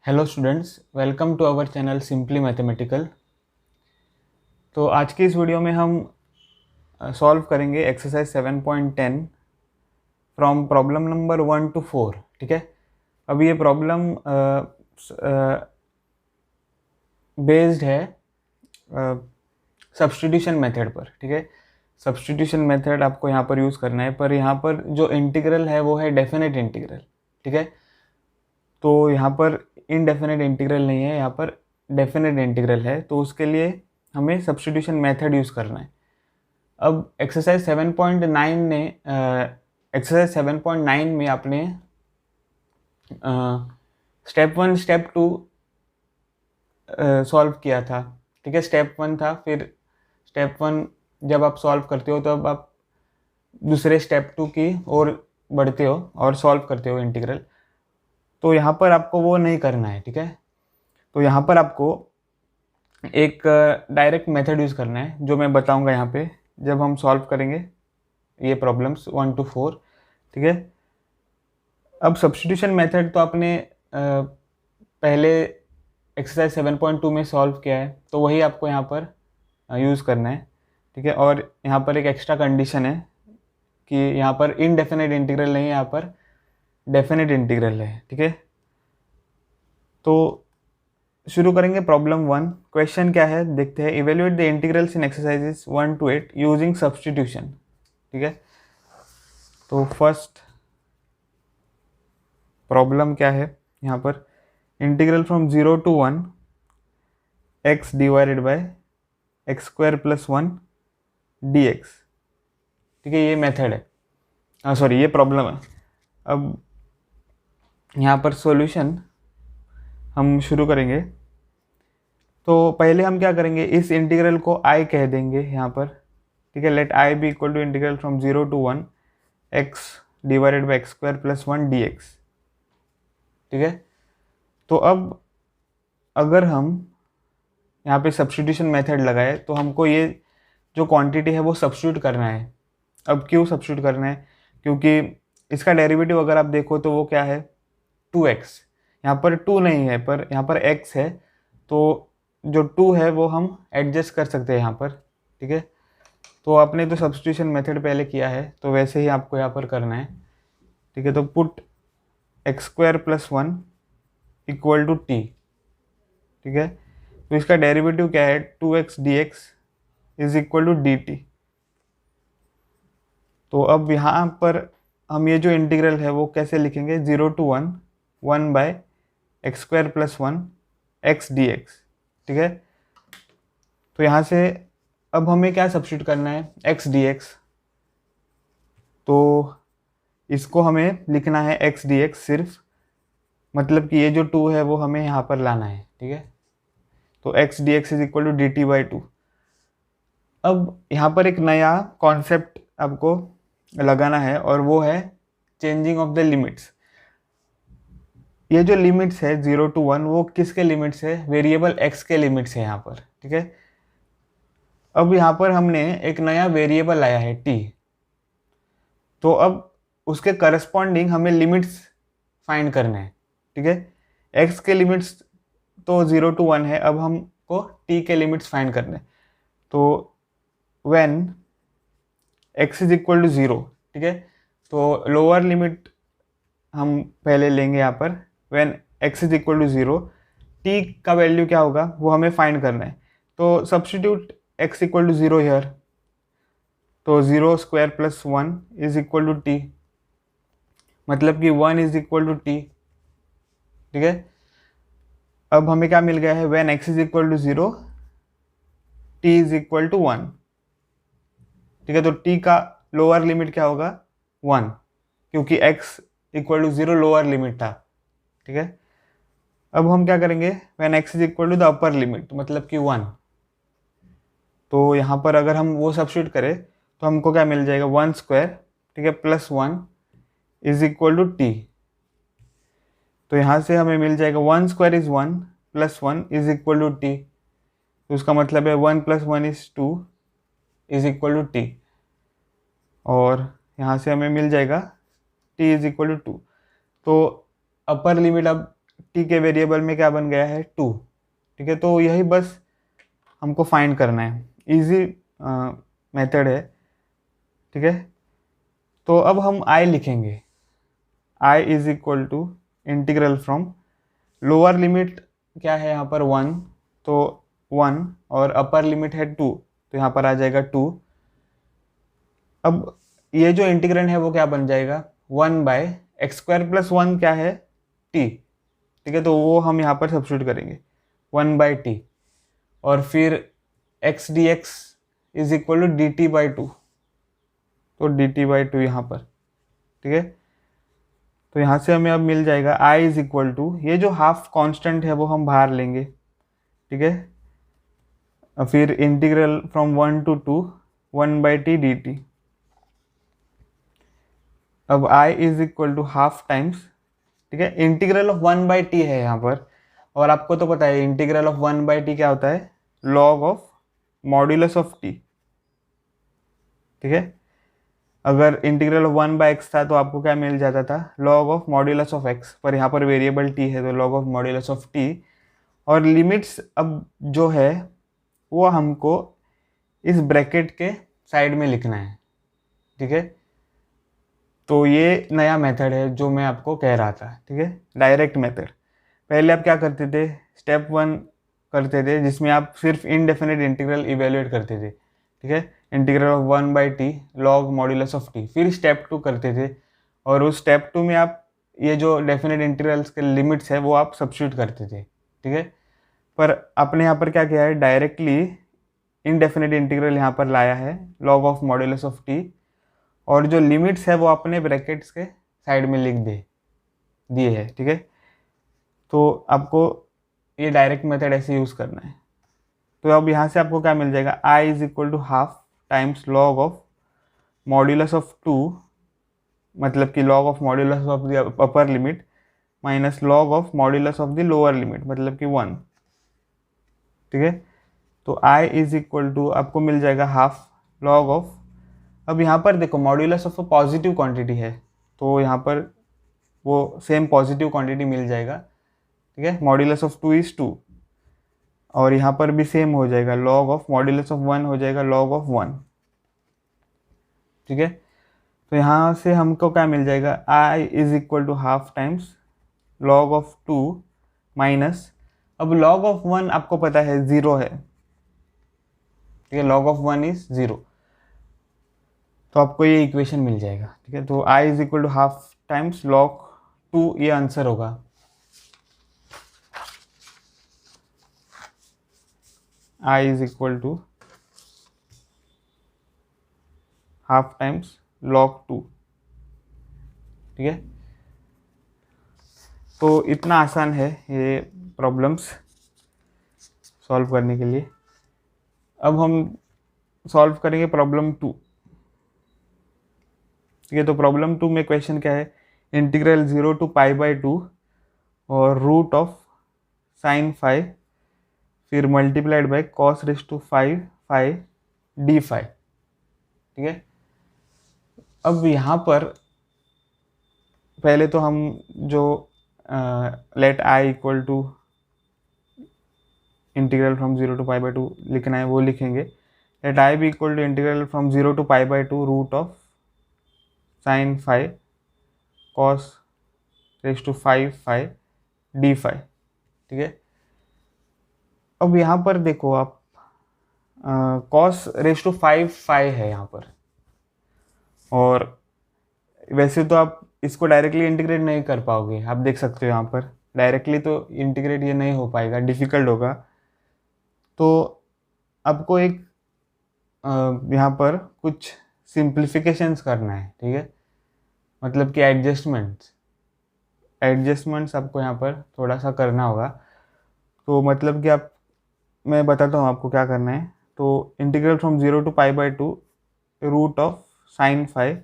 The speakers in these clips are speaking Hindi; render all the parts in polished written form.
Hello students, welcome to our channel simply mathematical. तो आज की इस वीडियो में हम सॉल्व करेंगे exercise 7.10 from problem number 1 to 4। ठीक है, अब ये प्रॉब्लम बेस्ड है सब्स्टिट्यूशन मेथड पर। ठीक है, सब्स्टिट्यूशन मेथड आपको यहाँ पर यूज़ करना है, पर यहाँ पर जो इंटीग्रल है वो है डेफिनेट इंटीग्रल। ठीक है, तो यहाँ पर इनडेफिनेट इंटीग्रल नहीं है, यहाँ पर डेफिनेट इंटीग्रल है, तो उसके लिए हमें सब्स्टिट्यूशन मेथड यूज़ करना है। अब एक्सरसाइज 7.9 में आपने स्टेप 1 स्टेप 2 सॉल्व किया था। ठीक है, स्टेप 1 था, फिर स्टेप 1 जब आप सॉल्व करते हो तब आप दूसरे स्टेप 2 की ओर बढ़ते हो और सॉल्व करते हो इंटीग्रल। तो यहाँ पर आपको वो नहीं करना है। ठीक है, तो यहाँ पर आपको एक डायरेक्ट मेथड यूज़ करना है जो मैं बताऊँगा यहाँ पे जब हम सॉल्व करेंगे ये प्रॉब्लम्स 1 to 4। ठीक है, अब सब्स्टिट्यूशन मेथड तो आपने पहले एक्सरसाइज 7.2 में सॉल्व किया है, तो वही आपको यहाँ पर यूज़ करना है। ठीक है, और यहाँ पर एक एक्स्ट्रा कंडीशन है कि यहाँ पर इनडेफिनेट इंटीग्रल नहीं है, यहाँ पर डेफिनेट इंटीग्रल है। ठीक है, तो शुरू करेंगे प्रॉब्लम 1। क्वेश्चन क्या है देखते हैं। Evaluate the integrals in exercises 1 to 8 using substitution. ठीक है, तो फर्स्ट प्रॉब्लम क्या है यहाँ पर, integral from 0 to 1 x divided by x square plus 1 dx। ठीक है, ये मेथड है, सॉरी ये प्रॉब्लम है। अब यहाँ पर सॉल्यूशन हम शुरू करेंगे। तो पहले हम क्या करेंगे, इस इंटीग्रल को i कह देंगे यहाँ पर। ठीक है, let i be equal to integral from 0 to 1 x divided by x square plus 1 dx। ठीक है, तो अब अगर हम यहाँ पे सब्स्टिट्यूशन मेथड लगाए तो हमको ये जो क्वांटिटी है वो सब्स्टिट्यूट करना है। अब क्यों सब्स्टिट्यूट करना है, क्योंकि इसका डेरिवेटिव अगर आप देखो तो वो क्या है 2x। यहाँ पर 2 नहीं है, पर यहाँ पर x है, तो जो 2 है वो हम एडजस्ट कर सकते हैं यहाँ पर। ठीक है, तो आपने तो सब्स्टिट्यूशन मेथड पहले किया है तो वैसे ही आपको यहाँ पर करना है। ठीक है, तो put x square plus 1 equal to t. ठीक है, तो इसका डेरिवेटिव क्या है 2x dx is equal to d t. तो अब यहाँ पर हम ये जो इंटीग्रल है वो कैसे लिखेंगे, 0 to 1 1 by x square plus 1 x d x. ठीक है, तो यहाँ से अब हमें क्या सब्स्टिट्यूट करना है, एक्स डी एक्स, तो इसको हमें लिखना है एक्स डी एक्स सिर्फ, मतलब कि ये जो 2 है वो हमें यहाँ पर लाना है। ठीक है, तो x d x is equal to d t by 2। अब यहाँ पर एक नया कॉन्सेप्ट आपको लगाना है और वो है चेंजिंग ऑफ द लिमिट्स। ये जो लिमिट्स है 0 to 1 वो किसके लिमिट्स है, वेरिएबल x के लिमिट्स है यहाँ पर। ठीक है, अब यहाँ पर हमने एक नया वेरिएबल लाया है t, तो अब उसके करस्पॉन्डिंग हमें लिमिट्स फाइंड करने हैं। ठीक है, x के लिमिट्स तो 0 to 1 है, अब हमको t के लिमिट्स फाइंड करने हैं। तो when x is equal to 0, ठीक है, तो लोअर लिमिट हम पहले लेंगे यहाँ पर। When x is equal to 0, t का वैल्यू क्या होगा वो हमें फाइंड करना है। तो substitute x equal to 0 here, तो 0 square plus 1 is equal to t, मतलब कि 1 इज इक्वल टू टी। ठीक है, अब हमें क्या मिल गया है, when x is equal to 0 t is equal to 1। ठीक है, तो t का लोअर लिमिट क्या होगा 1, क्योंकि x equal to 0 lower limit था। ठीक है, अब हम क्या करेंगे, when x is equal to the upper limit, मतलब कि 1, तो यहाँ पर अगर हम वो सब्स्टिट्यूट करें तो हमको क्या मिल जाएगा 1 स्क्वायर, ठीक है, plus 1 is equal to t. तो यहाँ से हमें मिल जाएगा 1 square is 1 plus 1 is equal to t, तो उसका मतलब है 1 plus 1 is 2 is equal to t, और यहाँ से हमें मिल जाएगा t इज इक्वल टू 2। तो अपर लिमिट अब टी के वेरिएबल में क्या बन गया है 2। ठीक है, तो यही बस हमको फाइंड करना है, इजी मेथड है। ठीक है, तो अब हम आई लिखेंगे, I is equal to integral from lower limit क्या है यहाँ पर 1, तो 1 और अपर लिमिट है 2, तो यहाँ पर आ जाएगा 2। अब ये जो इंटीग्रेंड है वो क्या बन जाएगा 1/x² + 1 क्या है t। ठीक है, तो वो हम यहाँ पर सब्स्टिट्यूट करेंगे 1/t, और फिर x dx is equal to dt/2, तो dt/2 यहाँ पर। ठीक है, तो यहाँ से हमें अब मिल जाएगा i इज इक्वल टू, ये जो हाफ कांस्टेंट है वो हम बाहर लेंगे। ठीक है, फिर integral from 1 to 2 1/t dt। अब i is equal to half times, ठीक है, इंटीग्रल ऑफ 1/t है यहाँ पर, और आपको तो पता है इंटीग्रल ऑफ 1/t क्या होता है, log of modulus of t। ठीक है, अगर इंटीग्रल ऑफ 1/x था तो आपको क्या मिल जाता था, log of modulus of x, पर यहाँ पर वेरिएबल t है तो log of modulus of t। और लिमिट्स अब जो है वो हमको इस ब्रैकेट के साइड में लिखना है। ठीक है, तो ये नया मेथड है जो मैं आपको कह रहा था। ठीक है, डायरेक्ट मेथड। पहले आप क्या करते थे, स्टेप 1 करते थे जिसमें आप सिर्फ इनडेफिनेट इंटीग्रल इवेल्युएट करते थे। ठीक है, integral of 1/t log modulus of t। फिर स्टेप 2 करते थे, और उस स्टेप 2 में आप ये जो डेफिनेट इंटीग्रल्स के लिमिट्स है वो आप सब्स्टिट्यूट करते थे। ठीक है, पर आपने यहाँ पर क्या किया है, डायरेक्टली इनडेफिनेट इंटीग्रल यहाँ पर लाया है log of modulus of t, और जो लिमिट्स है वो अपने ब्रैकेट्स के साइड में लिख दिए है। ठीक है, तो आपको ये डायरेक्ट मेथड ऐसे यूज़ करना है। तो अब यहाँ से आपको क्या मिल जाएगा, i is equal to half times log of modulus of 2, मतलब कि log of modulus of the upper limit minus log of modulus of the lower limit, मतलब कि 1। ठीक है, तो i इज इक्वल टू आपको मिल जाएगा हाफ लॉग ऑफ, अब यहाँ पर देखो मॉड्यूलस ऑफ पॉजिटिव क्वांटिटी है तो यहाँ पर वो सेम पॉजिटिव क्वांटिटी मिल जाएगा। ठीक है, मॉड्यूलस ऑफ 2 इज 2, और यहाँ पर भी सेम हो जाएगा, लॉग ऑफ मॉड्यूलस ऑफ 1 हो जाएगा लॉग ऑफ 1। ठीक है, तो यहाँ से हमको क्या मिल जाएगा, i is equal to half times log of 2 minus, अब लॉग ऑफ 1 आपको पता है 0 है। ठीक है, लॉग ऑफ 1 इज 0, तो आपको ये इक्वेशन मिल जाएगा। ठीक है, तो i is equal to half times log 2, ये आंसर होगा। i is equal to half times log 2। ठीक है, तो इतना आसान है ये प्रॉब्लम्स सॉल्व करने के लिए। अब हम सॉल्व करेंगे प्रॉब्लम 2। ठीक है, तो प्रॉब्लम 2 में क्वेश्चन क्या है, इंटीग्रल 0 to π/2 और रूट ऑफ साइन 5 फिर multiplied by cos raise to 5 d5। ठीक है, अब यहाँ पर पहले तो हम जो let i equal to integral from 0 to π/2 लिखना है वो लिखेंगे। लेट i भी equal to integral from 0 to π/2 root of sine 5 cos raise to 5 d5। ठीक है, अब यहाँ पर देखो आप cos रेज़ टू 5 है यहाँ पर, और वैसे तो आप इसको डायरेक्टली इंटीग्रेट नहीं कर पाओगे, आप देख सकते हो यहाँ पर डायरेक्टली तो इंटीग्रेट ये नहीं हो पाएगा, डिफ़िकल्ट होगा। तो आपको एक यहाँ पर कुछ सिंप्लीफिकेशंस करना है। ठीक है, मतलब कि एडजस्टमेंट्स आपको यहाँ पर थोड़ा सा करना होगा। तो मतलब कि आप, मैं बताता हूँ आपको क्या करना है। तो integral from 0 to π/2 root of sine 5,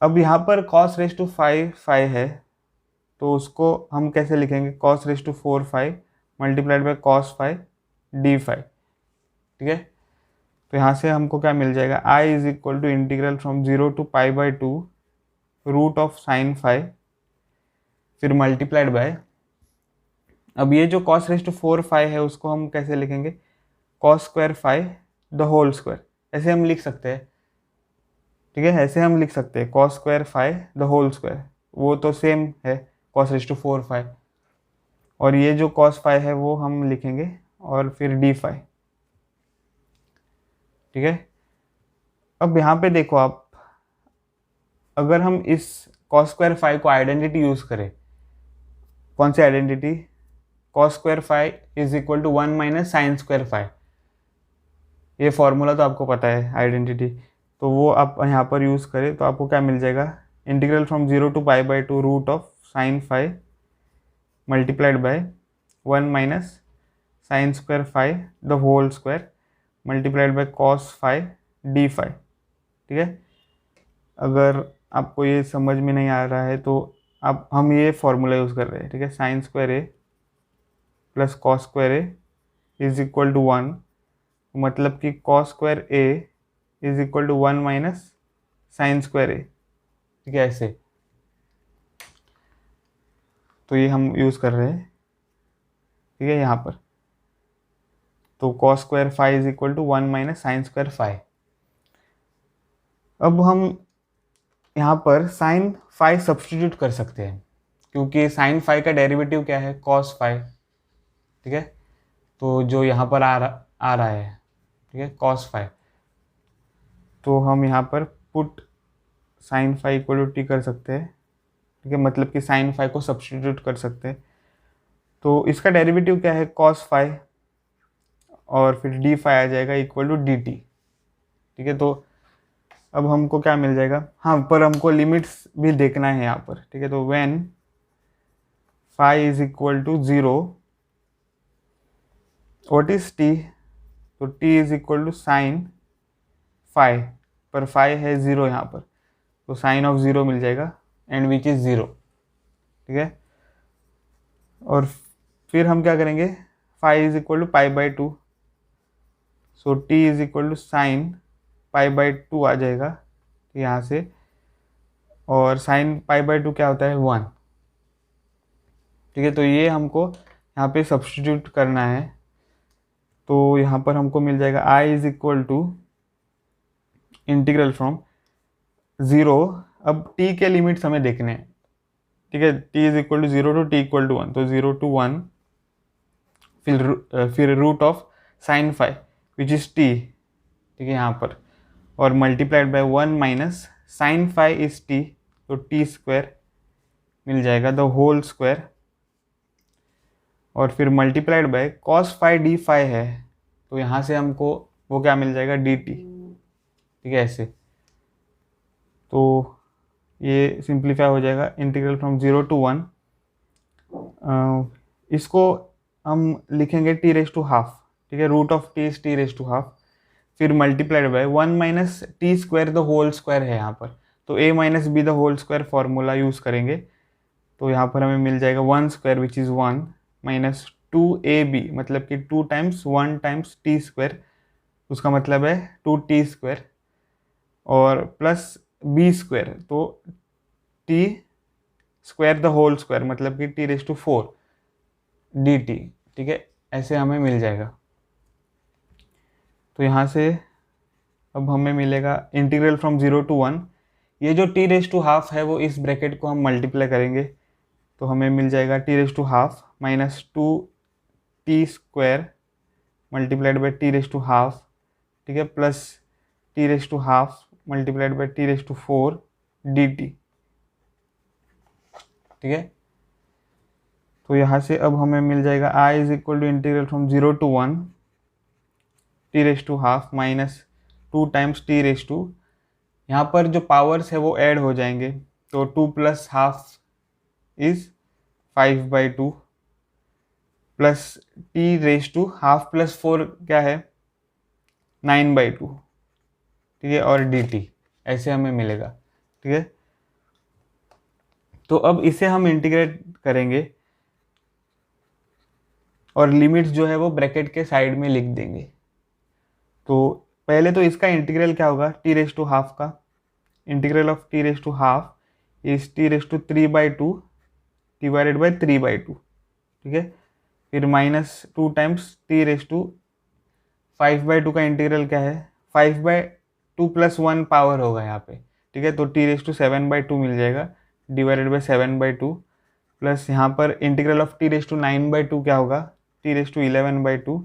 अब यहाँ पर cos रेज़ टू 5 है तो उसको हम कैसे लिखेंगे, cos raise to 4 multiplied by cos 5 d5। ठीक है, तो यहाँ से हमको क्या मिल जाएगा, i is equal to integral from 0 to π/2 root of sine 5 फिर मल्टीप्लाइड बाय अब ये जो cos रेज टू 4 फाइव है उसको हम कैसे लिखेंगे, cos square five the whole square, ऐसे हम लिख सकते हैं। ठीक है, ऐसे हम लिख सकते हैं cos square five the whole square, वो तो सेम है cos रेज टू 4 फाइव, और ये जो cos फाइव है वो हम लिखेंगे और फिर d फाइव। ठीक है, अब यहाँ पे देखो आप, अगर हम इस cos स्क्वायर फाइव को आइडेंटिटी यूज करें, कौन सी identity, cos square five is equal to 1 minus sine square five, ये फॉर्मूला तो आपको पता है आइडेंटिटी, तो वो आप यहाँ पर यूज़ करें तो आपको क्या मिल जाएगा, integral from 0 to pi by two root of sine five multiplied by 1 minus sine square five the whole square multiplied by cos five d five. ठीक है, अगर आपको ये समझ में नहीं आ रहा है तो आप, हम ये फॉर्मूला यूज़ कर रहे हैं। ठीक है, sine square A plus cos square A is equal to 1, मतलब कि cos square A is equal to 1 minus sine square A. ठीक है, ऐसे, तो ये हम यूज़ कर रहे हैं। ठीक है, यहाँ पर तो cos square five is equal to 1 minus sine square five. अब हम यहाँ पर साइन फाइव सब्सटीट्यूट कर सकते हैं, क्योंकि साइन फाइव का डेरिवेटिव क्या है, कॉस फाइव। ठीक है, तो जो यहाँ पर आ रहा है, ठीक है, कॉस फाइव, तो हम यहाँ पर put sine five equal to t कर सकते हैं। ठीक है, मतलब कि साइन फाइव को सब्सटीट्यूट कर सकते हैं, तो इसका डेरिवेटिव क्या है, कॉस फाइव, और फिर डी फाइव आ जाएगा इक्वल टू डी टी। ठीक है, तो अब हमको क्या मिल जाएगा, हाँ, पर हमको लिमिट्स भी देखना है यहाँ पर। ठीक है, तो when five is equal to 0, what is T, तो T is equal to sine five, पर फाइव है 0 यहाँ पर, तो साइन ऑफ 0 मिल जाएगा एंड विच इज़ 0। ठीक है, और फिर हम क्या करेंगे, five is equal to pi by two, so T is equal to sine pi by two आ जाएगा यहाँ से, और साइन पाई बाई टू क्या होता है, 1। ठीक है, तो ये हमको यहाँ पे सब्सटीट्यूट करना है, तो यहाँ पर हमको मिल जाएगा i is equal to integral from 0, अब t के लिमिट्स हमें देखने हैं। ठीक है, t is equal to 0 to t equal to 1, तो 0 टू 1, फिर root of sine five which is t। ठीक है, यहाँ पर, और multiplied by 1 minus sine five is t, तो टी स्क्वायर मिल जाएगा द होल स्क्वायर, और फिर multiplied by cos five d five है, तो यहाँ से हमको वो क्या मिल जाएगा, डी टी। ठीक है, ऐसे, तो ये सिंप्लीफाई हो जाएगा, इंटीग्रल फ्रॉम 0 टू 1, इसको हम लिखेंगे टी रेज टू हाफ। ठीक है, root of T is T raise to half, फिर multiplied by 1 minus T square the whole square है यहाँ पर, तो a minus B the whole square formula use करेंगे, तो यहाँ पर हमें मिल जाएगा 1 square which is 1 minus 2ab, मतलब कि 2 टाइम्स 1 टाइम्स टी स्क्वायर, उसका मतलब है 2t स्क्वायर, और प्लस b स्क्वायर, तो t square the whole square, मतलब कि t रेज टू 4 dt। ठीक है, ऐसे हमें मिल जाएगा। तो यहाँ से अब हमें मिलेगा इंटीग्रल फ्रॉम 0 टू 1, ये जो t रेज टू हाफ है वो इस ब्रैकेट को हम मल्टीप्लाई करेंगे, तो हमें मिल जाएगा t raise to half minus 2t square multiplied by t raise to half. ठीक है, plus t raise to half multiplied by t raise to 4 dt। ठीक है, तो यहाँ से अब हमें मिल जाएगा i is equal to integral from 0 to 1 t raise to half minus 2 times t raise to, यहाँ पर जो पावर्स है वो ऐड हो जाएंगे, तो 2 plus half is 5/2 plus t raise to half plus 4 क्या है, 9/2। ठीक है, और dt, ऐसे हमें मिलेगा। ठीक है, तो अब इसे हम इंटीग्रेट करेंगे और लिमिट्स जो है वो ब्रैकेट के साइड में लिख देंगे। तो पहले तो इसका इंटीग्रल क्या होगा, टी रेज टू हाफ का, integral of t raise to half is T raise to 3/2 divided by 3/2। ठीक है, फिर minus 2 times t raise to 5/2 का इंटीग्रल क्या है, 5/2 प्लस 1 पावर होगा यहाँ पे, ठीक है। तो टी रेस टू 7/2 मिल जाएगा डिवाइडेड बाई 7/2, प्लस यहाँ पर integral of t raise to 9/2 क्या होगा, t raise to 11/2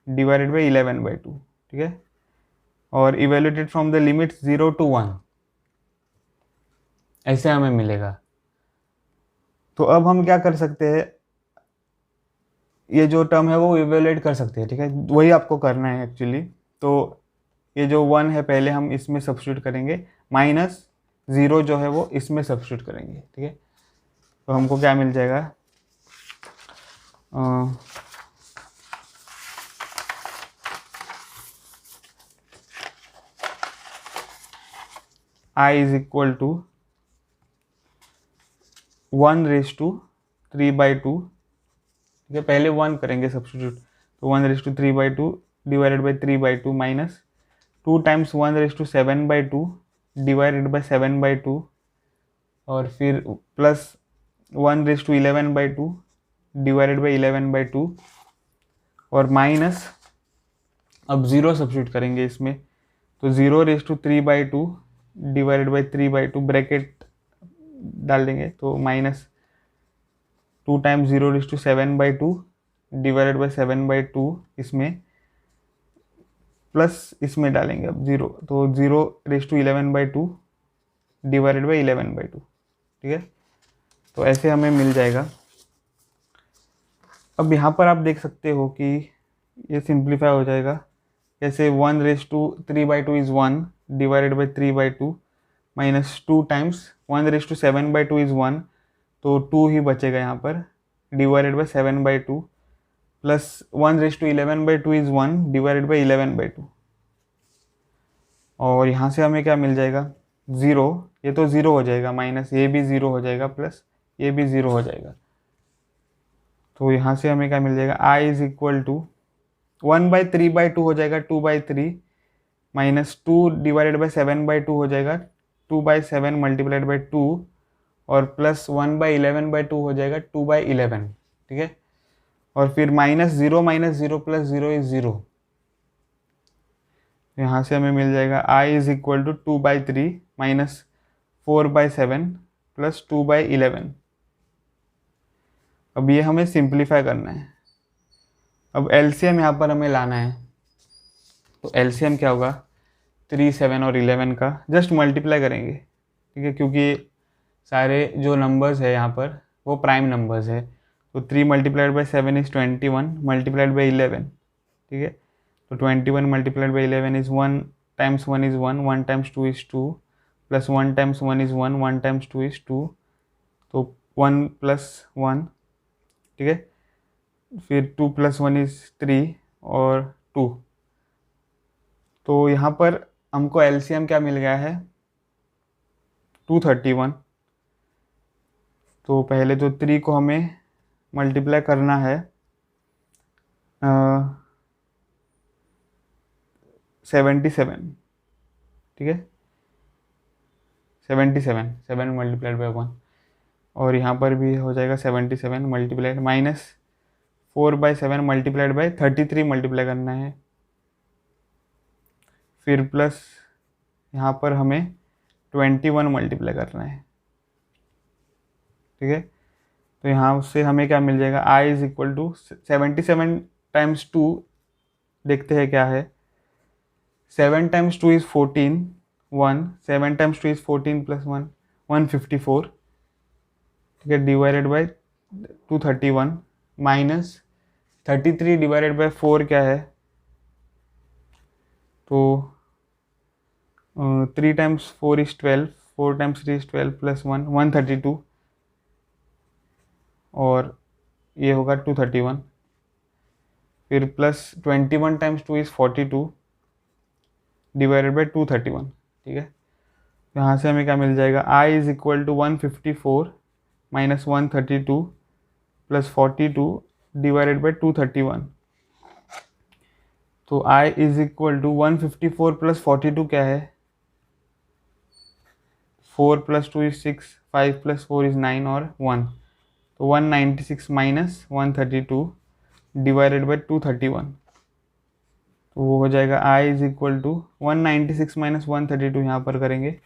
divided by 11/2, ठीक है। और evaluated from the limit 0 to 1, ऐसे हमें मिलेगा। तो अब हम क्या कर सकते हैं, ये जो टर्म है वो इवेल्युएट कर सकते हैं, ठीक है, वही आपको करना है एक्चुअली। तो ये जो 1 है पहले हम इसमें सब्स्टिट्यूट करेंगे, माइनस 0 जो है वो इसमें सब्स्टिट्यूट करेंगे, ठीक है। तो हमको क्या मिल जाएगा, I इज इक्वल टू 1/3/2, ठीक है। पहले 1 करेंगे सब्स्टिट्यूट, तो 1/3/2 divided by 3/2 minus 2 times 1/7/2 divided by 7/2, और फिर प्लस 1/11/2 डिवाइडेड बाई 11/2, और माइनस अब 0 सब्स्टिट्यूट करेंगे इसमें, तो 0/3/2 डिवाइडेड बाई 3/2 ब्रैकेट डाल देंगे, तो माइनस 2 टाइम्स 0/7/2 डिवाइडेड बाई 7/2 इसमें, प्लस इसमें डालेंगे अब 0, तो 0/11/2 डिवाइडेड बाई 11/2, ठीक है। तो ऐसे हमें मिल जाएगा। अब यहाँ पर आप देख सकते हो कि ये सिंप्लीफाई हो जाएगा, जैसे 1/3/2 is 1 divided by 3/2 minus 2 times 1/7/2 is 1, तो 2 ही बचेगा यहाँ पर divided by 7/2, plus 1/11/2 is 1 divided by 11/2, और यहाँ से हमें क्या मिल जाएगा 0, ये तो 0 हो जाएगा, माइनस ये भी 0 हो जाएगा, प्लस ये भी 0 हो जाएगा। तो यहाँ से हमें क्या मिल जाएगा, I इज इक्वल टू 1/3/2 हो जाएगा 2/3, माइनस 2 डिवाइडेड बाई 7/2 हो जाएगा 2/7 मल्टीप्लाइड बाई 2, और प्लस 1/11/2 हो जाएगा 2/11, ठीक है। और फिर माइनस 0 प्लस 0 इज 0, यहाँ से हमें मिल जाएगा I is equal to 2/3 minus 4/7 plus 2/11। अब ये हमें सिंप्लीफाई करना है। अब एलसीएम यहाँ पर हमें लाना है, तो एलसीएम क्या होगा, 3, 7 और 11 का जस्ट मल्टीप्लाई करेंगे, ठीक है, क्योंकि सारे जो नंबर्स है यहाँ पर वो प्राइम नंबर्स है। तो 3 multiplied by 7 is 21 multiplied by 11, ठीक है। तो 21 multiplied by 11 is 1 times 1 is 1, 1 times 2 is 2, plus 1 times 1 is 1, 1 times 2 is 2, तो 1 प्लस 1, ठीक है। फिर 2 प्लस 1 इज़ 3 और 2। तो यहाँ पर हमको एलसीएम क्या मिल गया है, 231। तो पहले तो 3 को हमें मल्टीप्लाई करना है 77, ठीक है, 77, 7 मल्टीप्लाइड बाई 1, और यहाँ पर भी हो जाएगा 77 multiplied minus 4/7 multiplied by 33 multiply करना है, फिर प्लस यहाँ पर हमें 21 मल्टीप्लाई करना है, ठीक है। तो यहाँ से हमें क्या मिल जाएगा, I is equal to 77 times 2, देखते हैं क्या है, 7 times 2 is 14, 1, 7 times 2 is 14 plus 1, 154, ठीक है, divided by 231 minus 33 divided by 4 क्या है, तो 3 times 4 is 12, 4 times 3 is 12 plus 1, 132, और ये होगा 231, फिर plus 21 times 2 is 42 divided by 231, ठीक है। यहाँ से हमें क्या मिल जाएगा, I is equal to 154 minus 132 plus 42 divided by 231। तो I is equal to 154 plus 42 क्या है, 4 प्लस 2 इज 6, 5 प्लस 4 इज 9 और 1, तो 196 माइनस 132, डिवाइडेड बाई 231, तो वो हो जाएगा I is equal to 196 minus 132, यहाँ पर करेंगे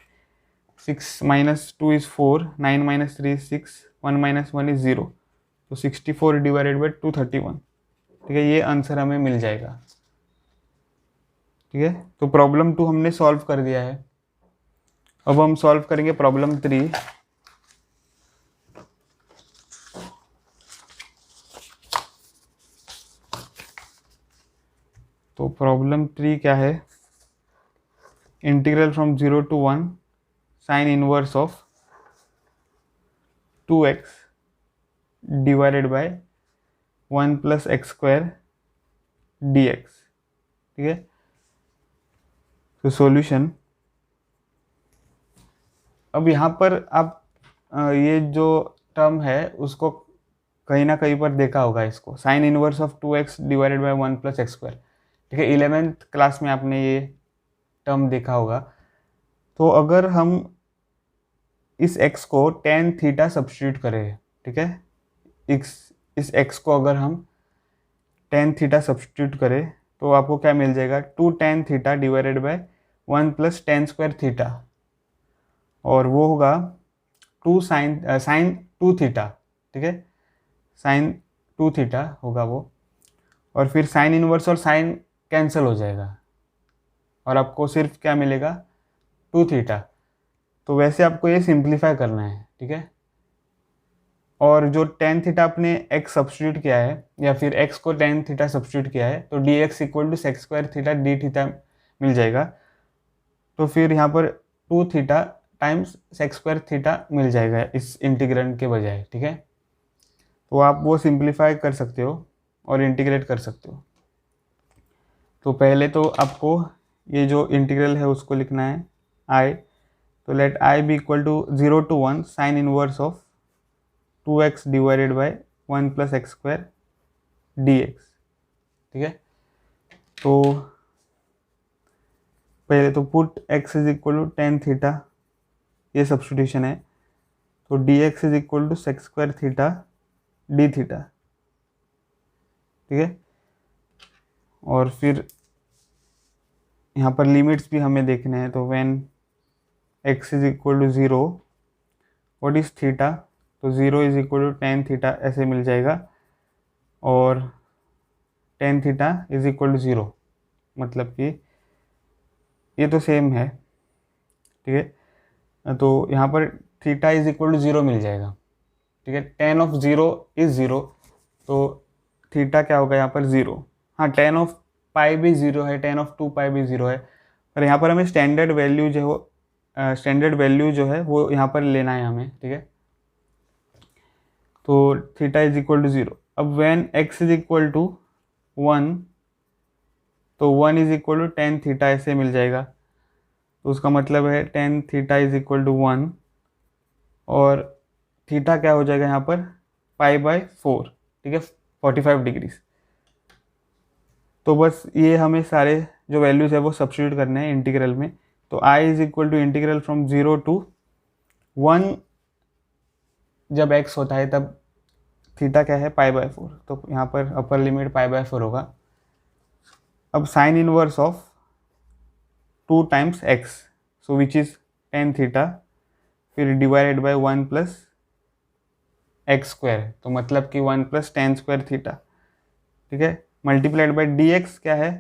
6 minus 2 is 4, 9 minus 3 is 6, 1 minus 1 is 0, तो 64 डिवाइडेड बाई 231, ठीक है, ये आंसर हमें मिल जाएगा। ठीक है, तो प्रॉब्लम 2 हमने सॉल्व कर दिया है। अब हम सॉल्व करेंगे प्रॉब्लम 3। तो प्रॉब्लम 3 क्या है, integral from 0 to 1 sine inverse of 2x divided by 1 plus x square dx। ठीक है, तो सॉल्यूशन, अब यहाँ पर आप ये जो टर्म है उसको कहीं ना कहीं पर देखा होगा, इसको sign inverse of 2x divided by 1 plus x square. ठीक है, 11th क्लास में आपने ये टर्म देखा होगा। तो अगर हम इस x को tan थीटा सब्स्टिट्यूट करें, ठीक है, इस x को अगर हम tan थीटा सब्स्टिट्यूट करें तो आपको क्या मिल जाएगा, 2 tan theta divided by 1 plus tan square theta, और वो होगा 2 साइन 2 थीटा। ठीक है, साइन 2 थीटा होगा वो, और फिर साइन इनवर्स और साइन कैंसिल हो जाएगा और आपको सिर्फ क्या मिलेगा, 2 थीटा। तो वैसे आपको ये सिंप्लीफाई करना है। ठीक है, और जो tan थीटा आपने x सब्स्टिट्यूट किया है या फिर x को tan थीटा सब्स्टिट्यूट किया है तो dx equal to sec square theta D theta मिल जाएगा। तो फिर यहाँ पर 2 theta times sec square theta मिल जाएगा इस इंटीग्रेंड के बजाय। ठीक है, तो आप वो सिंप्लीफाई कर सकते हो और इंटीग्रेट कर सकते हो। तो पहले तो आपको ये जो इंटीग्रल है उसको लिखना है I, तो let I be equal to 0 to 1 sine inverse of 2x divided by 1 plus x square dx। ठीक है, तो पहले तो put x is equal to tan theta, ये सब्स्टिट्यूशन है, तो dx is equal to sec square theta D theta. ठीक है, और फिर यहाँ पर लिमिट्स भी हमें देखने हैं, तो when x is equal to 0 what is theta, तो 0 is equal to tan theta ऐसे मिल जाएगा, और tan theta is equal to 0, मतलब कि ये तो सेम है। ठीक है, तो यहाँ पर थीटा इज इक्वल टू 0 मिल जाएगा। ठीक है, tan ऑफ 0 इज 0, तो थीटा क्या होगा यहाँ पर 0। हाँ, tan ऑफ पाई भी 0 है, tan ऑफ 2 पाई भी 0 है, पर यहाँ पर हमें स्टैंडर्ड वैल्यू जो है वो यहाँ पर लेना है हमें। ठीक है, तो थीटा इज इक्वल टू 0। अब when x is equal to 1, तो 1 is equal to tan theta ऐसे मिल जाएगा, तो उसका मतलब है tan theta is equal to 1, और थीटा क्या हो जाएगा यहाँ पर पाई बाय 4। ठीक है, 45 डिग्रीज। तो बस ये हमें सारे जो वैल्यूज है वो सब्स्टिट्यूट करने हैं इंटीग्रल में। तो I is equal to integral from 0 to 1, जब x होता है तब थीटा क्या है पाई बाय 4, तो यहाँ पर अपर लिमिट पाई बाय 4 होगा। अब sine inverse of 2 times x, so which is tan theta, फिर divided by 1 plus x square, तो मतलब कि 1 प्लस tan स्क्वायर थीटा। ठीक है, मल्टीप्लाइड बाय dx क्या है,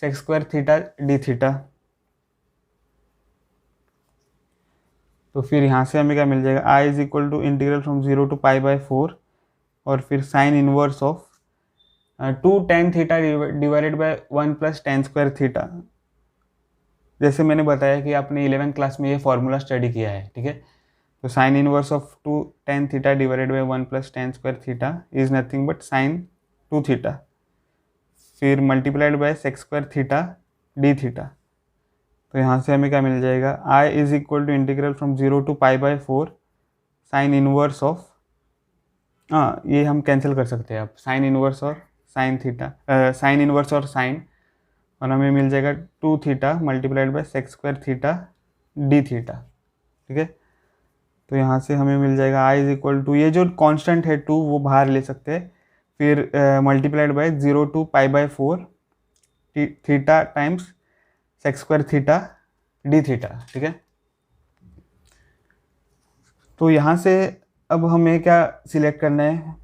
sec square theta D theta. तो फिर यहाँ से हमें क्या मिल जाएगा, I is equal to integral from 0 to pi by 4, और फिर sine inverse of 2 tan theta divided by 1 plus tan square theta. जैसे मैंने बताया कि आपने 11th क्लास में ये फॉर्मूला स्टडी किया है। ठीक है, तो sine inverse of 2 tan theta divided by 1 plus tan square theta is nothing but sine 2 theta, फिर multiplied by sec square theta D theta. तो यहाँ से हमें क्या मिल जाएगा, I is equal to integral from 0 to pi by 4 sine inverse of, हाँ ये हम कैंसिल कर सकते हैं, आप साइन इनवर्स और साइन थीटा, साइन इनवर्स और साइन, और हमें मिल जाएगा 2 theta multiplied by sec square theta D theta. ठीक है, तो यहाँ से हमें मिल जाएगा I इज इक्वल टू, ये जो कांस्टेंट है 2 वो बाहर ले सकते हैं, फिर multiplied by 0 to pi by 4 theta times sec square theta D theta, ठीक है। तो यहाँ से अब हमें क्या सिलेक्ट करना है,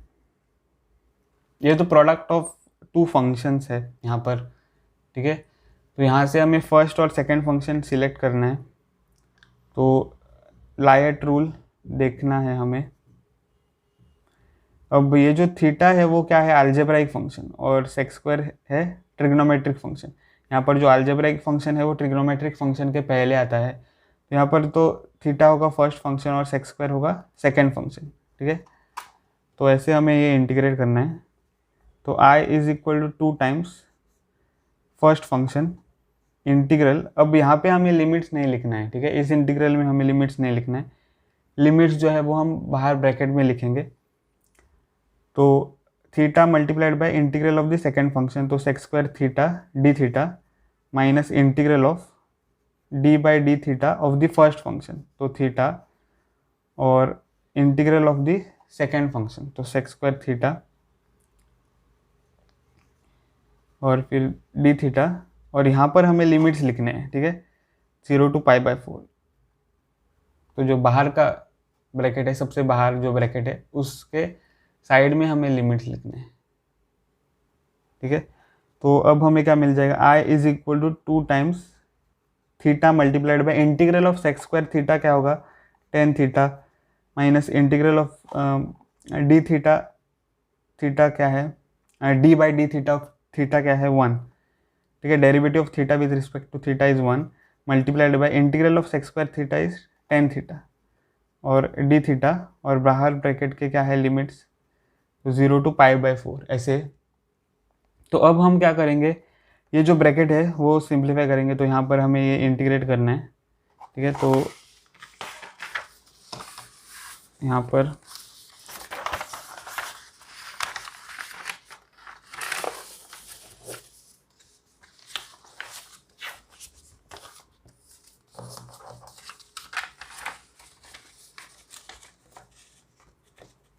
ये तो प्रोडक्ट ऑफ टू फंक्शंस है यहाँ पर, ठीक है। तो यहाँ से हमें फर्स्ट और सेकंड फंक्शन सिलेक्ट करना है। तो लायट रूल देखना है हमें। अब ये जो थीटा है वो क्या है, अलजेब्राइक फंक्शन, और सेक स्क्वायर है ट्रिग्नोमेट्रिक फंक्शन। यहाँ पर जो अलजेब्राइक फंक्शन है वो ट्रिग्नोमेट्रिक फंक्शन के पहले आता है। तो यहाँ पर तो थीटा होगा फर्स्ट फंक्शन और सेक स्क्वायर होगा सेकेंड फंक्शन, ठीक है। तो ऐसे हमें ये इंटीग्रेट करना है। तो i is equal to 2 times first function integral. अब यहाँ पे हमें लिमिट्स नहीं लिखना है, ठीक है। इस इंटीग्रल में हमें लिमिट्स नहीं लिखना है। लिमिट्स जो है वो हम बाहर ब्रैकेट में लिखेंगे। तो theta multiplied by integral of the second function, तो sec square theta D theta minus integral of D by D theta of the first function, तो थीटा, और integral of the second function, तो सेक स्क्वायर थीटा, और फिर डी थीटा। और यहाँ पर हमें लिमिट्स लिखने हैं, ठीक है, 0 टू पाई बाय 4। तो जो बाहर का ब्रैकेट है, सबसे बाहर जो ब्रैकेट है उसके साइड में हमें लिमिट्स लिखने हैं, ठीक है। तो अब हमें क्या मिल जाएगा, i is equal to 2 times theta multiplied by integral of sec square theta क्या होगा, tan theta, minus integral of d theta, theta क्या है d by D theta of theta क्या है 1, ठीक है। Derivative of theta with respect to theta is 1 multiplied by integral of sec square theta is tan theta और डी थीटा, और बाहर ब्रैकेट के क्या है लिमिट्स, तो 0 टू पाई बाय 4 ऐसे। तो अब हम क्या करेंगे, ये जो ब्रैकेट है वो सिंप्लीफाई करेंगे। तो यहाँ पर हमें ये इंटीग्रेट करना है, ठीक है। तो यहाँ पर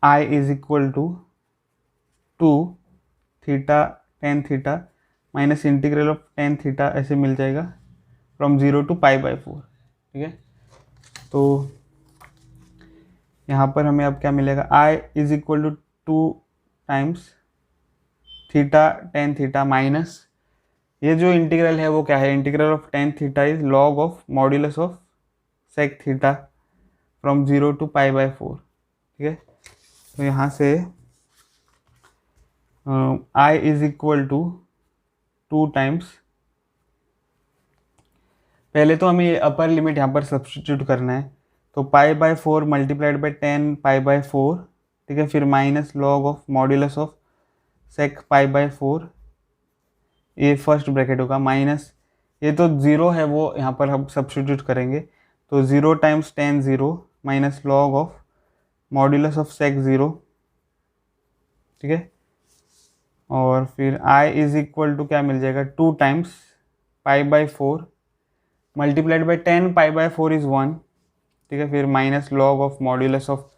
i is equal to 2 theta tan theta minus integral of tan theta ऐसे मिल जाएगा फ्रॉम 0 टू पाई बाय 4, ठीक है। तो यहाँ पर हमें अब क्या मिलेगा, i is equal to 2 times theta tan theta minus, ये जो इंटीग्रल है वो क्या है, integral of tan theta is log of modulus of sec theta from 0 to pi by 4, ठीक है। तो यहाँ से i is equal to 2 times, पहले तो हमें ये अपर लिमिट यहाँ पर सब्सटीट्यूट करना है। तो pi by 4 multiplied by 10 pi by 4, ठीक है। फिर minus log of modulus of sec pi by 4, ये फर्स्ट ब्रैकेट होगा, माइनस ये तो 0 है वो यहाँ पर हम सब्सटीट्यूट करेंगे। तो 0 times 10 0 minus log of modulus of sec 0, ठीक है। और फिर i इज इक्वल टू क्या मिल जाएगा, 2 times pi by 4 multiplied by 10 pi by 4 is 1, ठीक है। फिर minus log of modulus of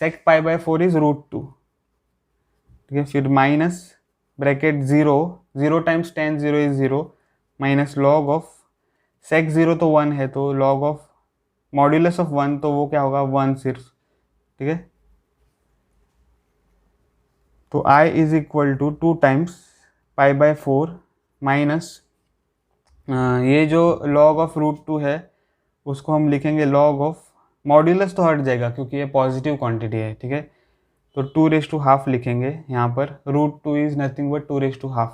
sec pi by 4 is √2, ठीक है। फिर minus bracket 0 times 10 0 is 0 minus log of sec 0 तो 1 है, तो लॉग ऑफ मॉड्यूलस ऑफ 1 तो वो क्या होगा 1 सिर्फ, ठीक है। तो i is equal to 2 times pi by 4 minus ये जो log ऑफ √2 है उसको हम लिखेंगे log ऑफ मॉड्यूलस, तो हट जाएगा क्योंकि ये पॉजिटिव क्वांटिटी है, ठीक है। तो 2⁻½ लिखेंगे यहाँ पर, √2 इज नथिंग बट 2⁻²,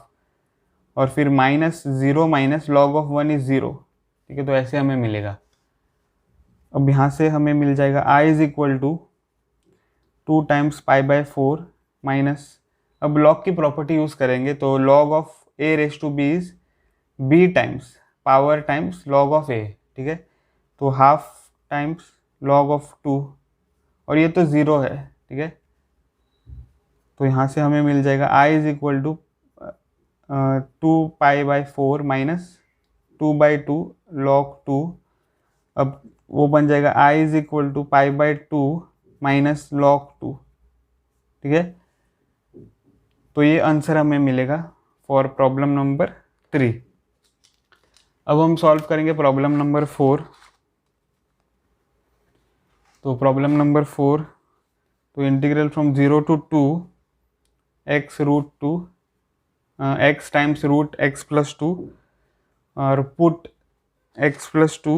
और फिर minus 0 minus log of 1 is 0, ठीक है। तो ऐसे हमें मिलेगा। अब यहाँ से हमें मिल जाएगा i is equal to 2 times pi by 4 minus, अब लॉग की प्रॉपर्टी यूज़ करेंगे। तो log of a⁻b is b times power times log of a, ठीक है। तो हाफ टाइम्स लॉग ऑफ 2, और ये तो 0 है, ठीक है। तो यहाँ से हमें मिल जाएगा i is equal to 2 pi by 4 minus 2/2 log 2। अब वो बन जाएगा i is equal to pi by 2 minus log 2, ठीक है। तो ये आंसर हमें मिलेगा फॉर प्रॉब्लम नंबर 3। अब हम सॉल्व करेंगे प्रॉब्लम नंबर 4। तो प्रॉब्लम नंबर 4, तो integral from 0 to 2 x root 2 x times root x plus 2 और put x plus 2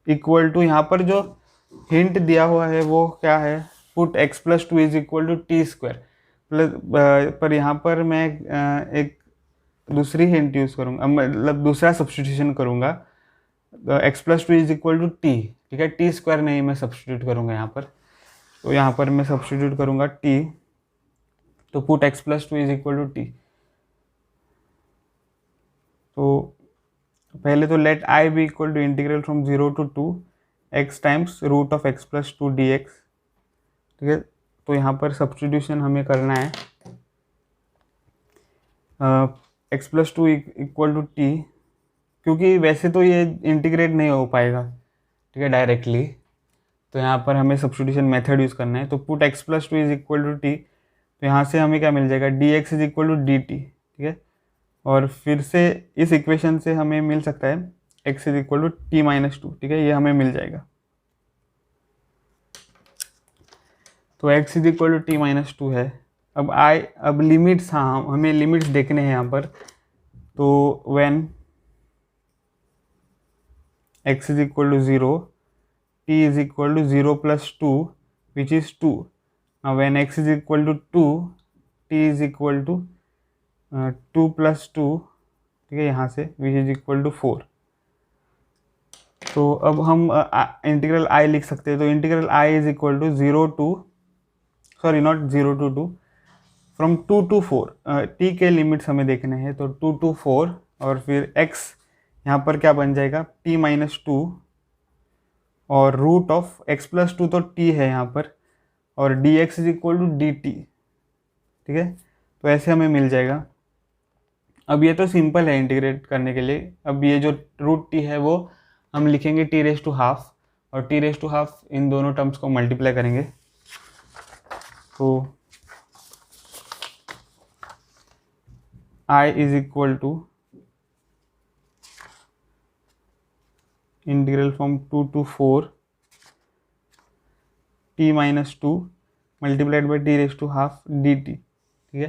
equal to, यहाँ पर जो हिंट दिया हुआ है वो क्या है, put x plus 2 is equal to t square plus, पर यहाँ पर मैं एक दूसरी हिंट यूज़ करूँगा, मतलब दूसरा सब्सटीट्यूशन करूँगा। x plus 2 is equal to t, ठीक है, टी स्क्वायर नहीं मैं सब्सटीट्यूट करूँगा यहाँ पर। तो यहाँ पर मैं सब्सटीट्यूट करूँगा t, तो put x plus 2 is equal to t. तो पहले तो let i be equal to integral from 0 to 2 x times root of x plus 2 d x, ठीक है। तो यहाँ पर सब्सटीट्यूशन हमें करना है x plus 2 equal to t, क्योंकि वैसे तो ये इंटीग्रेट नहीं हो पाएगा, ठीक है, डायरेक्टली। तो यहाँ पर हमें सब्सटीट्यूशन मेथड यूज़ करना है। तो put x plus 2 is equal to t, तो यहाँ से हमें क्या मिल जाएगा, d x is equal to d t, ठीक है। और फिर से इस इक्वेशन से हमें मिल सकता है x is equal to t minus 2, ठीक है, ये हमें मिल जाएगा। तो x is equal to t minus 2 है। अब लिमिट्स, हाँ हमें लिमिट्स देखने हैं यहाँ पर। तो when x is equal to 0, t is equal to 0 plus 2 which is 2। Now when x is equal to 2, t is equal to 2 plus 2, ठीक है, यहाँ से विच इज इक्वल टू 4। तो अब हम इंटीग्रल i लिख सकते हैं। तो integral i is equal to 0 to, sorry not 0 to 2, from 2 to 4, t के लिमिट्स हमें देखने हैं। तो 2 to 4 और फिर x यहाँ पर क्या बन जाएगा, t माइनस 2 और रूट ऑफ x प्लस 2, तो t है यहाँ पर, और dx is equal to dt, ठीक है। तो ऐसे हमें मिल जाएगा। अब ये तो सिंपल है इंटीग्रेट करने के लिए। अब ये जो रूट t है वो हम लिखेंगे t रेस टू हाफ, और t रेस टू हाफ इन दोनों टर्म्स को मल्टीप्लाई करेंगे। तो i is equal to integral from 2 to 4 t minus 2 multiplied by t raise to half d t, ठीक है।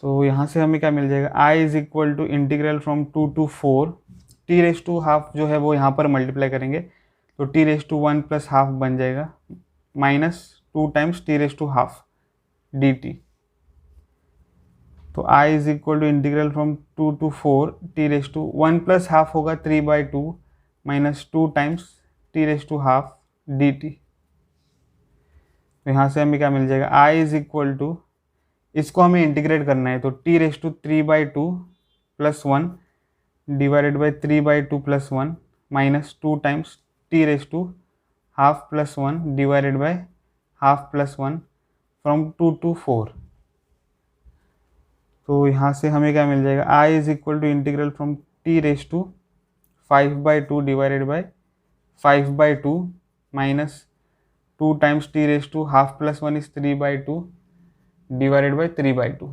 तो यहाँ से हमें क्या मिल जाएगा, i is equal to integral from 2 to 4 t raise to half जो है वो यहाँ पर मल्टीप्लाई करेंगे, तो t raise to 1 plus half बन जाएगा, minus 2 times t raise to half d t. तो i is equal to integral from 2 to 4 t raise to 1 plus half होगा 3/2 minus 2 times t raise to half d t. तो यहाँ से हमें क्या मिल जाएगा, i इज इक्वल टू, इसको हमें इंटीग्रेट करना है। तो t raise to 3/2 plus 1 divided by 3/2 plus 1 minus 2 times t raise to half plus 1 divided by half plus 1 from 2 to 4। तो यहाँ से हमें क्या मिल जाएगा, i is equal to integral from t raise to 5/2 divided by 5/2 minus 2 times t raise to half plus 1 is 3/2 divided by 3/2,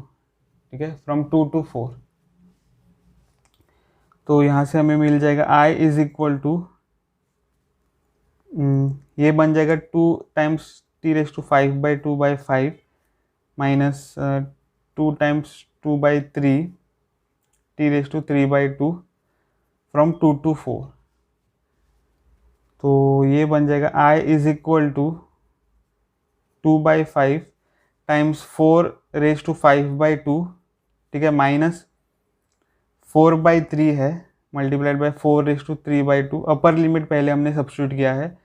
ठीक है, फ्रॉम 2 to 4। तो यहाँ से हमें मिल जाएगा i इज इक्वल टू, ये बन जाएगा 2 times t raise to 5/2 by 5 minus 2 times 2/3 t raise to 3/2 from 2 to 4। तो ये बन जाएगा i is equal to 2/5 times 4 raise to 5/2, ठीक है, माइनस 4/3 है multiplied by 4 raise to 3/2। Upper limit पहले हमने सब्स्टिट्यूट किया है,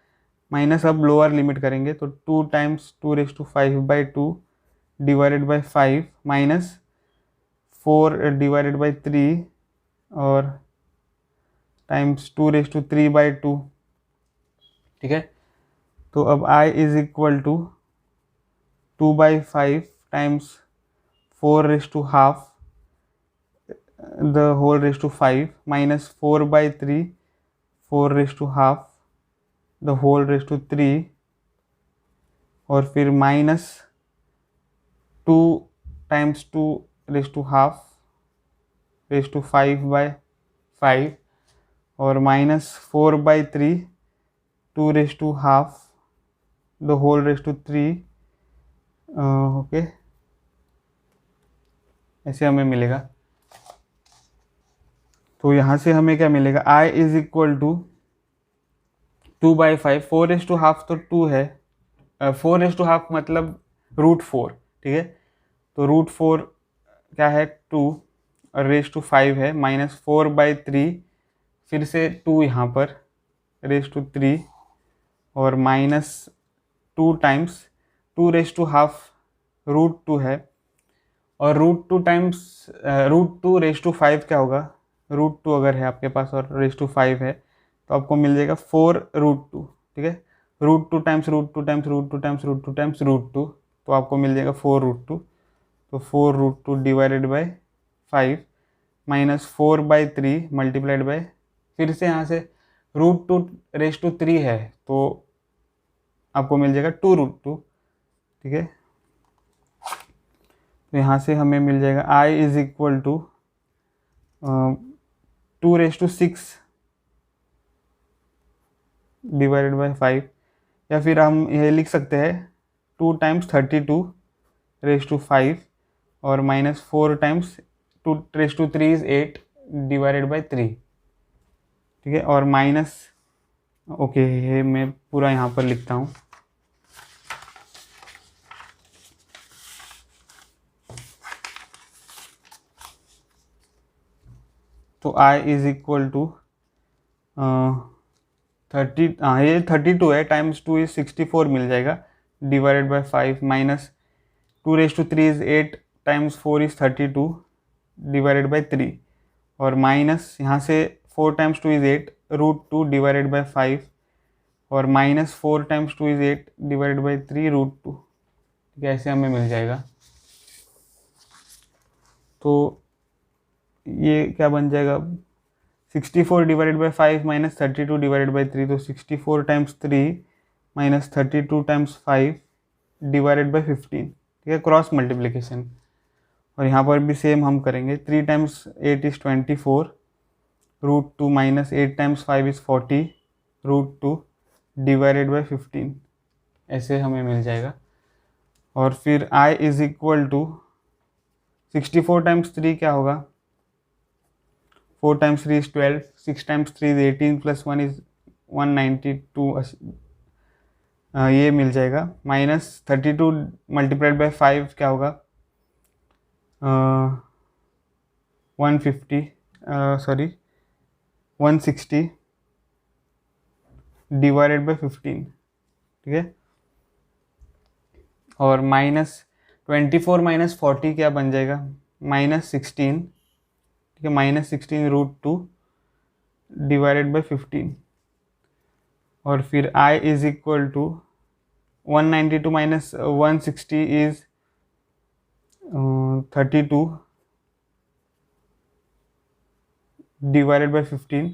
माइनस अब लोअर लिमिट करेंगे। तो 2 times 2 raise to 5/2 divided by 5 minus 4 divided by 3 और टाइम्स 2 रेस टू 3/2, ठीक है। तो अब i is equal to 2/5 times 4 raise to half the whole raise to 5 minus 4/3 4 raise to half the whole raise to 3 और फिर minus 2 times 2 raise to half raise to 5/5 और -4/3 2 raise to half the whole raise to 3 okay, ऐसे हमें मिलेगा। तो यहाँ से हमें क्या मिलेगा, I is equal to 2/5, 4 raise to half तो 2 है, 4 रेज टू हाफ मतलब √4, ठीक है। तो √4 क्या है 2 और रेज टू 5 है, -4/3 फिर से 2 यहाँ पर रेज टू 3 और -2 टाइम्स 2 रेज टू हाफ √2 है और √2 टाइम्स √2 रेज टू 5 क्या होगा, √2 अगर है आपके पास और रेज टू 5 है तो आपको मिल जाएगा 4√2, ठीक है। √2 टाइम्स √2 टाइम्स √2 टाइम्स √2 टाइम्स √2 तो आपको मिल जाएगा 4√2। तो 4√2 डिवाइडेड बाय 5 -4/3 मल्टीप्लाइड बाय, फिर से यहाँ से √2 रेज टू 3 है तो आपको मिल जाएगा 2√2, ठीक है। तो यहाँ से हमें मिल जाएगा I is equal to 2 raise to 6 divided by 5, या फिर हम यह लिख सकते हैं 2 टाइम्स 32 रेज टू 5 और -4 times 2 raise to 3 is 8 divided by 3, ठीक है। और ओके, ये मैं पूरा यहाँ पर लिखता हूँ। तो I इज इक्वल टू 30, हाँ ये 32 है, टाइम्स 2 इज 64 मिल जाएगा divided by 5 -2 raise to 3 is 8 times 4 is 32 divided by 3 और माइनस यहाँ से 4 टाइम्स 2 इज 8 √2 डिवाइडेड बाय 5 और -4 टाइम्स 2 इज 8 डिवाइडेड बाय 3 √2, ठीक है, ऐसे हमें मिल जाएगा। तो ये क्या बन जाएगा, 64 डिवाइडेड बाय 5 -32 डिवाइडेड बाय 3, तो 64 टाइम्स 3 -32 टाइम्स 5 डिवाइडेड बाय 15, ठीक है, क्रॉस मल्टीप्लिकेशन। और यहाँ पर भी सेम हम करेंगे, 3 times 8 is 24 √2 -8 times 5 is 40 √2 divided by 15, ऐसे हमें मिल जाएगा। और फिर I is equal to 64 times 3 क्या होगा, 4 times 3 is 12, 6 times 3 is 18 plus 1 is 192, ये मिल जाएगा। -32 मल्टीप्लाइड बाय 5 क्या होगा, 160 डिवाइडेड बाय 15, ठीक है। और -24 - 40 क्या बन जाएगा, -16, ठीक है, -16 √2 डिवाइडेड बाय 15। और फिर I is equal to 192 - 160 is 32 divided by 15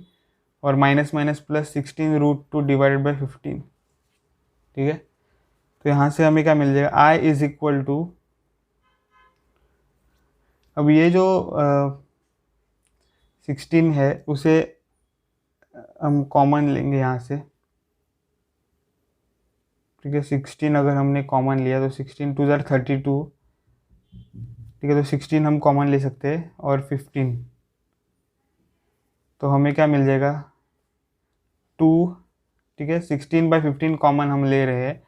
और माइनस प्लस 16 √2 डिवाइडेड बाय 15, ठीक है। तो यहाँ से हमें क्या मिल जाएगा, I इज इक्वल टू, अब ये जो 16 है उसे हम कॉमन लेंगे यहाँ से, ठीक है। 16 अगर हमने कॉमन लिया तो 16 2 ज़ार 32, ठीक है, तो 16 हम कॉमन ले सकते हैं और 15, तो हमें क्या मिल जाएगा 2, ठीक है। 16/15 कॉमन हम ले रहे हैं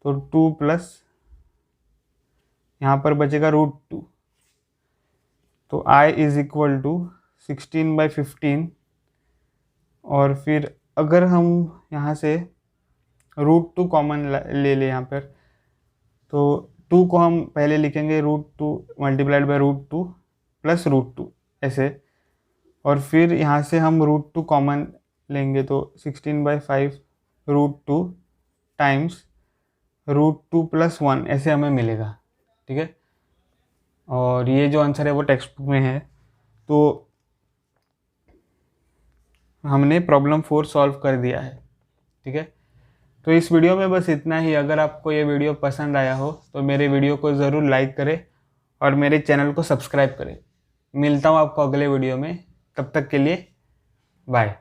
तो 2 प्लस यहाँ पर बचेगा √2, तो I इज इक्वल टू 16/15। और फिर अगर हम यहाँ से √2 कॉमन ले लें यहाँ पर, तो 2 को हम पहले लिखेंगे √2 मल्टीप्लाइड बाय √2 प्लस √2 ऐसे, और फिर यहाँ से हम √2 कॉमन लेंगे तो 16/5 √2 टाइम्स √2 प्लस 1 ऐसे हमें मिलेगा, ठीक है। और ये जो आंसर है वो टेक्स्ट बुक में है। तो हमने प्रॉब्लम 4 सॉल्व कर दिया है, ठीक है। तो इस वीडियो में बस इतना ही। अगर आपको ये वीडियो पसंद आया हो तो मेरे वीडियो को ज़रूर लाइक करें और मेरे चैनल को सब्सक्राइब करें। मिलता हूँ आपको अगले वीडियो में, तब तक के लिए बाय।